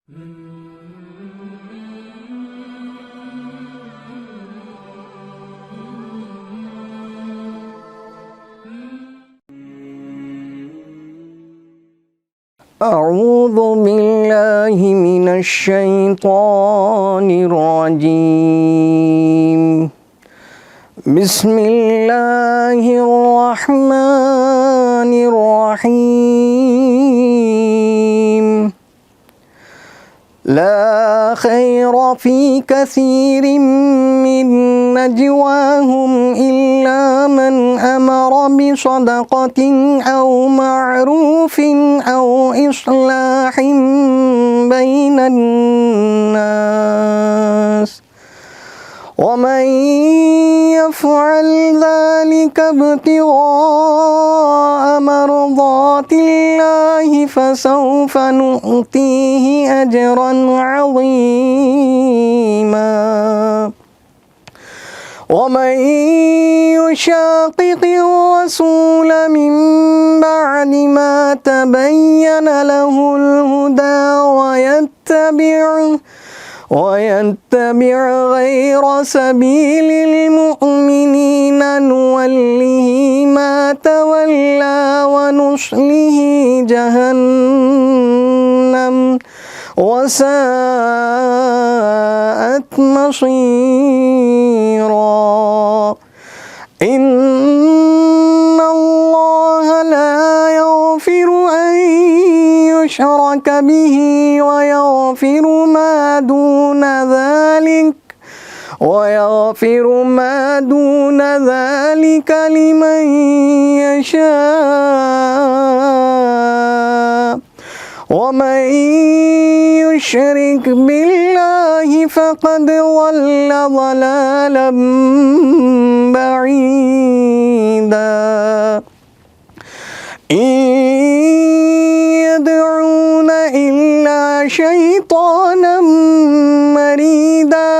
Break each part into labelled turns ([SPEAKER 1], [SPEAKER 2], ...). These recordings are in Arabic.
[SPEAKER 1] أعوذ بالله من الشيطان الرجيم. بسم الله الرحمن الرحيم. لا خير في كثير من نجواهم إلا من أمر بصدقة أو معروف أو إصلاح بين الناس، ومن يفعل ذلك ابتغاء مرضات الله فسوف نؤتيه أجرا عظيما. ومن يشاقق الرسول من بعد ما تبين له الهدى ويتبع غير سبيل المؤمنين نوله ما تولى ونصله جهنم وساءت مصيرا. إن الله لا يغفر أن يشرك به ويغفر ما دون ذلك لمن يشاء. ومن يشرك بالله فقد ضل ضلالا بعيدا. إن يدعون إلا شيطانا مريدا.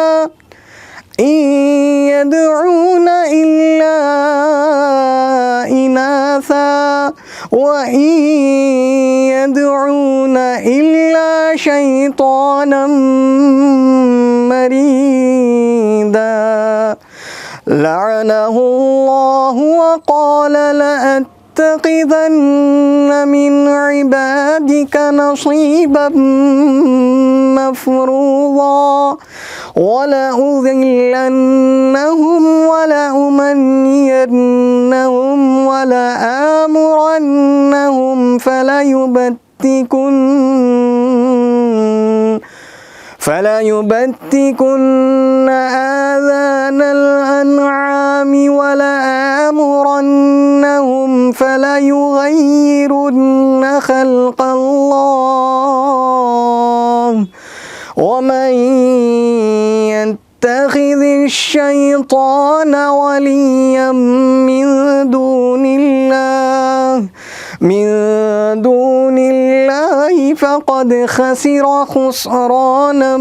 [SPEAKER 1] إن يدعون إلا إناثا وإن يدعون إلا شيطانا مريدا. لعنه الله وقال لأتخذن من عبادك نصيبا مفروضا ولأذلنهم ولأمنينهم ولآمرنهم فليبتكن آذان الأنعام ولآمرنهم فليغيرن خلق الله. ومن يتخذ الشيطان وليا من دون الله فقد خسر خسرانا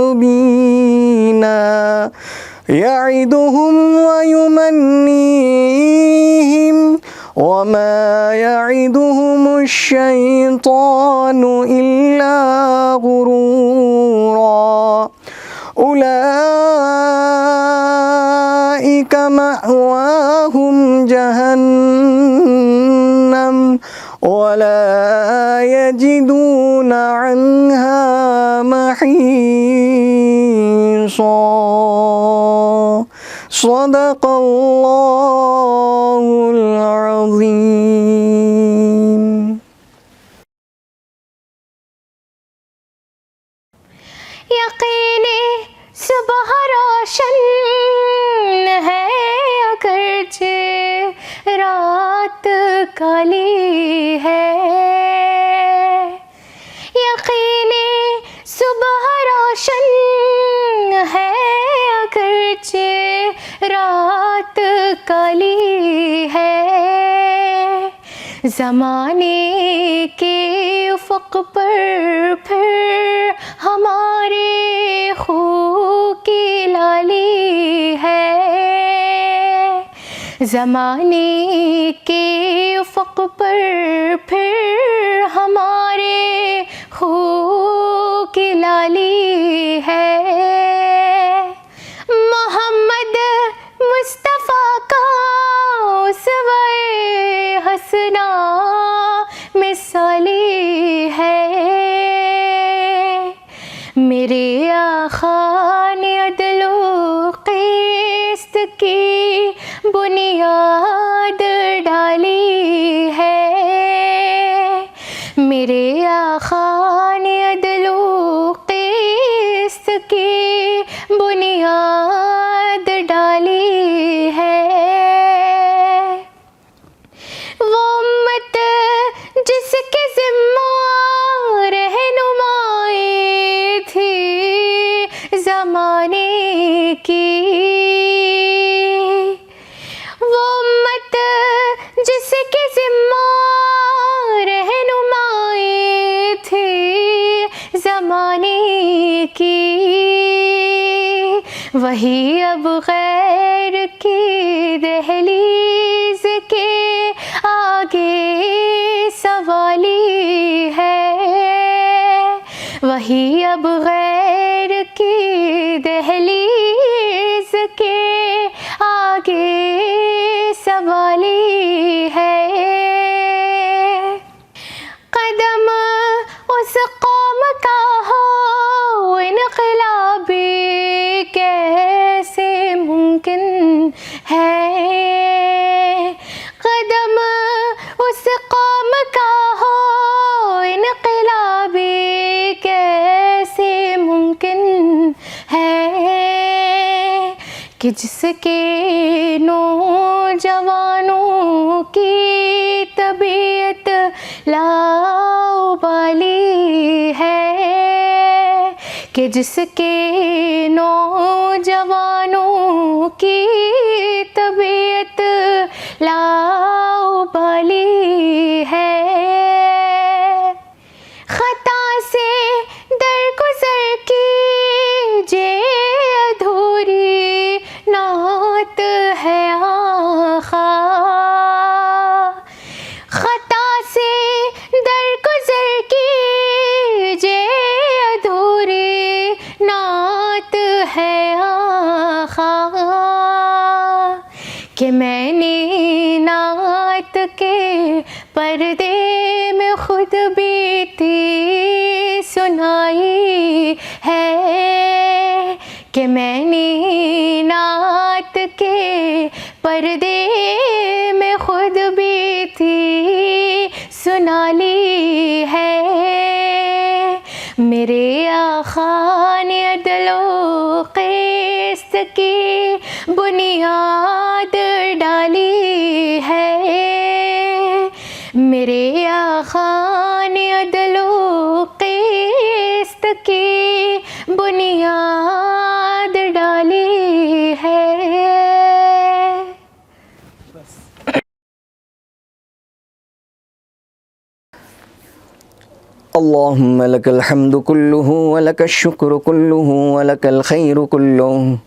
[SPEAKER 1] مبينا. يعدهم ويمنيهم وما يعدهم الشيطان إلا غرورا. أولئك مأواهم جهنم ولا يجدون عنها محيصا. صدق الله العظيم.
[SPEAKER 2] यकीने सुबह रोशन है अगरचे रात काली है। यकीने सुबह रोशन है अगरचे रात काली है। ज़माने के उफ़क़ पर फिर हमारे खून की लाली है। ज़माने के उफ़क़ पर फिर हमारे खून لالی ہے، محمد مصطفیٰ کا اسوہ حسنہ مثالی ہے، میرے آقا نے عدل و قسط کی بنیاد ڈالی ہے، میرے آقا نے عدل و قسط کی بنیاد ڈالی ہے، وہ امت جس کے ذمہ رہنمائی تھی زمانے کی، وہ امت جس کے ذمہ رہنمائی تھی زمانے کی، وہی اب غیر کی دہلیز کے آگے سوالی ہے، وہی اب غیر کی دہلیز کے آگے سوالی ہے، قدم اس قوم کا ہو انقلابی کیسے ممکن ہے، قدم اس قوم کا ہو انقلابی کیسے ممکن ہے، کہ جس کے نوجوانوں کی طبیعت لاابالی ہے، کہ جس کے نوجوانوں کی طبیعت لاابالی ہے، خطا سے درگزر کیجے ادھوری نعت ہے آقا، خطا سے درگزر کیجے ادھوری نعت ہے آقا، کہ میں نے نعت کے پردے میں خود بیتی سنائی ہے، کہ میں نے نعت کے پردے میں خود بیتی سنا لی ہے، میرے آقا نے عدل و قسط کی بنیاد ڈالی ہے، میرے آقا نے عدل و قسط کی بنیاد ڈالی ہے۔
[SPEAKER 1] اللهم لك الحمد كله ولك الشكر كله ولك الخير كله،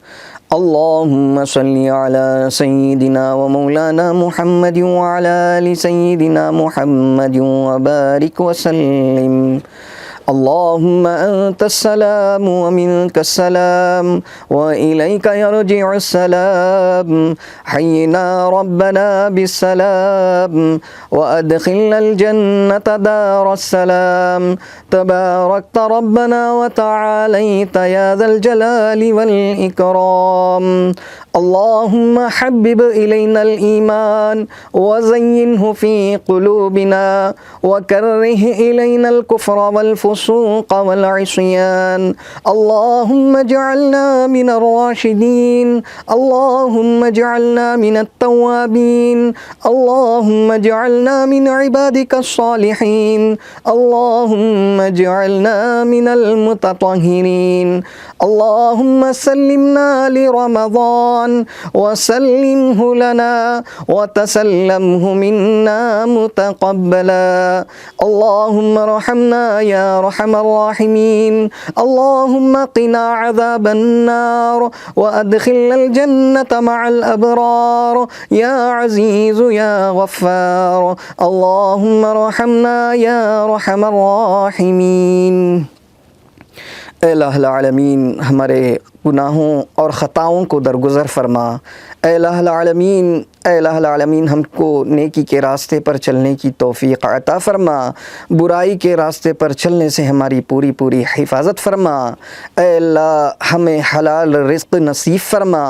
[SPEAKER 1] اللهم صل على سيدنا ومولانا محمد وعلى آل سيدنا محمد وبارك وسلم. اللهم أنت السلام ومنك السلام وإليك يرجع السلام، حينا ربنا بالسلام وأدخلنا الجنة دار السلام، تباركت ربنا وتعاليت يا ذا الجلال والإكرام. اللهم حبب إلينا الإيمان وزينه في قلوبنا وكره إلينا الكفر والفسوق والعصيان. اللهم اجعلنا من الراشدين، اللهم اجعلنا من التوابين، اللهم اجعلنا من عبادك الصالحين، اللهم اجعلنا من المتطهرين. اللهم سلمنا لرمضان وسلمه لنا وتسلمه منا متقبلا. اللهم ارحمنا يا ارحم الراحمين، اللهم قنا عذاب النار وادخلنا الجنة مع الأبرار يا عزيز يا غفار. اللهم ارحمنا يا ارحم الراحمين. اے الہ العالمین ہمارے گناہوں اور خطاؤں کو درگزر فرما۔ اے الہ العالمین، اے الہ العالمین ہم کو نیکی کے راستے پر چلنے کی توفیق عطا فرما، برائی کے راستے پر چلنے سے ہماری پوری پوری حفاظت فرما۔ اے اللہ ہمیں حلال رزق نصیب فرما،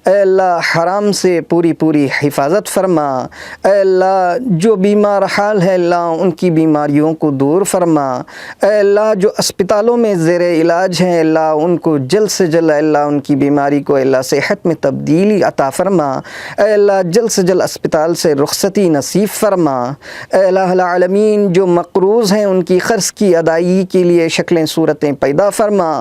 [SPEAKER 1] اے اللہ حرام سے پوری پوری حفاظت فرما۔ اے اللہ جو بیمار حال ہے اللہ ان کی بیماریوں کو دور فرما۔ اے اللہ جو اسپتالوں میں زیر علاج ہیں اللہ ان کو جلد سے جلد اللہ ان کی بیماری کو اللہ صحت میں تبدیلی عطا فرما۔ اے اللہ جلد سے جلد اسپتال سے رخصتی نصیب فرما۔ اے الہ العالمین جو مقروض ہیں ان کی قرض کی ادائیگی کے لیے شکلیں صورتیں پیدا فرما۔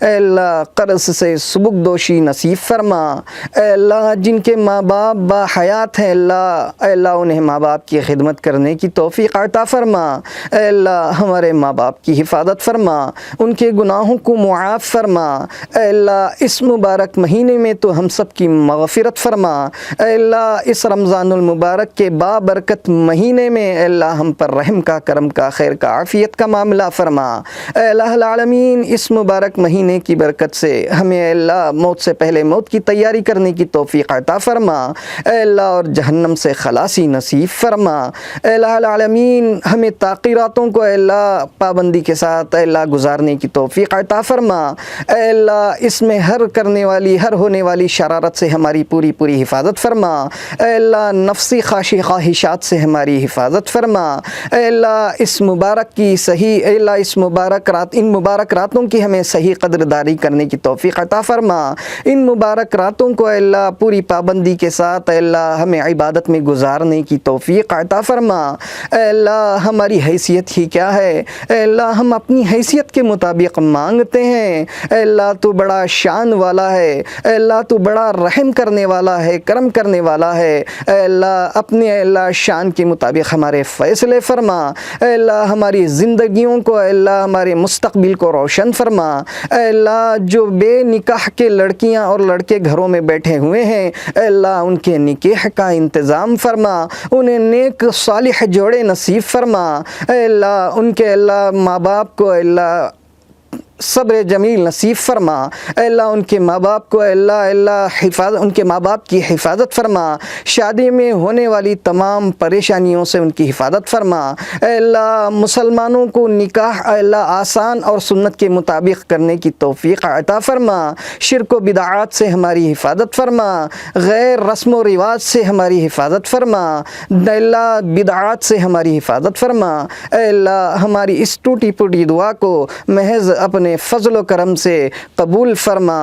[SPEAKER 1] اے اللہ قرض سے سبکدوشی نصیب فرما۔ اے اللہ جن کے ماں باپ با حیات ہیں اللہ، اے اللہ انہیں ماں باپ کی خدمت کرنے کی توفیق عطا فرما۔ اے اللہ ہمارے ماں باپ کی حفاظت فرما، ان کے گناہوں کو معاف فرما۔ اے اللہ اس مبارک مہینے میں تو ہم سب کی مغفرت فرما۔ اے اللہ اس رمضان المبارک کے بابرکت مہینے میں اے اللہ ہم پر رحم کا، کرم کا، خیر کا، عافیت کا معاملہ فرما۔ اے الہ العالمین اس مبارک مہینے کی برکت سے ہمیں اے اللہ موت سے پہلے موت کی تیاری کرنے کی توفیق عطا فرما۔ اے اللہ اور جہنم سے خلاصی نصیب فرما۔ اے الہ العالمین ہمیں تاخیراتوں کو اے اللہ پابندی کے ساتھ اے اللہ گزارنے کی توفیق عطا فرما۔ اے اللہ اس میں ہر کرنے والی، ہر ہونے والی شرارت سے ہماری پوری پوری حفاظت فرما۔ اے اللہ نفسی خواہشات سے ہماری حفاظت فرما۔ اے اللہ اس مبارک کی صحیح، اے اللہ اس مبارک رات، ان مبارک راتوں کی ہمیں صحیح قدرداری کرنے کی توفیق عطا فرما۔ ان مبارک راتوں کو اے اللہ پوری پابندی کے ساتھ اے اللہ ہمیں عبادت میں گزارنے کی توفیق عطا فرما۔ اے اللہ ہماری حیثیت ہی کیا ہے، اے اللہ ہم اپنی حیثیت کے مطابق مانگتے ہیں۔ اے اللہ تو بڑا شان والا ہے، اے اللہ تو بڑا رحم کرنے والا ہے، کرم کرنے والا ہے۔ اے اللہ اپنے اے اللہ شان کے مطابق ہمارے فیصلے فرما۔ اے اللہ ہماری زندگیوں کو اے اللہ ہمارے مستقبل کو روشن فرما۔ اے اللہ جو بے نکاح کے لڑکیاں اور لڑکے گھروں میں بیٹھے ہوئے ہیں اے اللہ ان کے نکاح کا انتظام فرما، انہیں نیک صالح جوڑے نصیب فرما۔ اے اللہ ان کے اللہ ماں باپ کو اے اللہ صبر جمیل نصیب فرما۔ اے اللہ ان کے ماں باپ کو اے اللہ حفاظت، ان کے ماں باپ کی حفاظت فرما۔ شادی میں ہونے والی تمام پریشانیوں سے ان کی حفاظت فرما۔ اے اللہ مسلمانوں کو نکاح اے اللہ آسان اور سنت کے مطابق کرنے کی توفیق عطا فرما۔ شرک و بدعات سے ہماری حفاظت فرما، غیر رسم و رواج سے ہماری حفاظت فرما، اے اللہ بدعات سے ہماری حفاظت فرما۔ اے اللہ ہماری اس ٹوٹی پھوٹی دعا کو محض اپنے فضل و کرم سے قبول فرما۔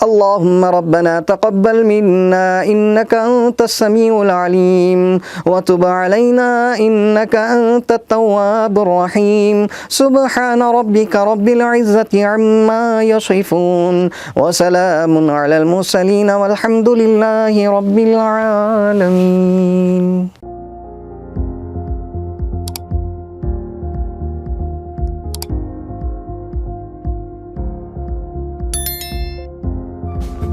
[SPEAKER 1] اللہم ربنا تقبل منا انک انت السمیع العلیم وتب علینا انک انت التواب الرحیم۔ سبحان ربک رب العزت عما یصفون وسلام علی المرسلین والحمد للہ رب العالمین۔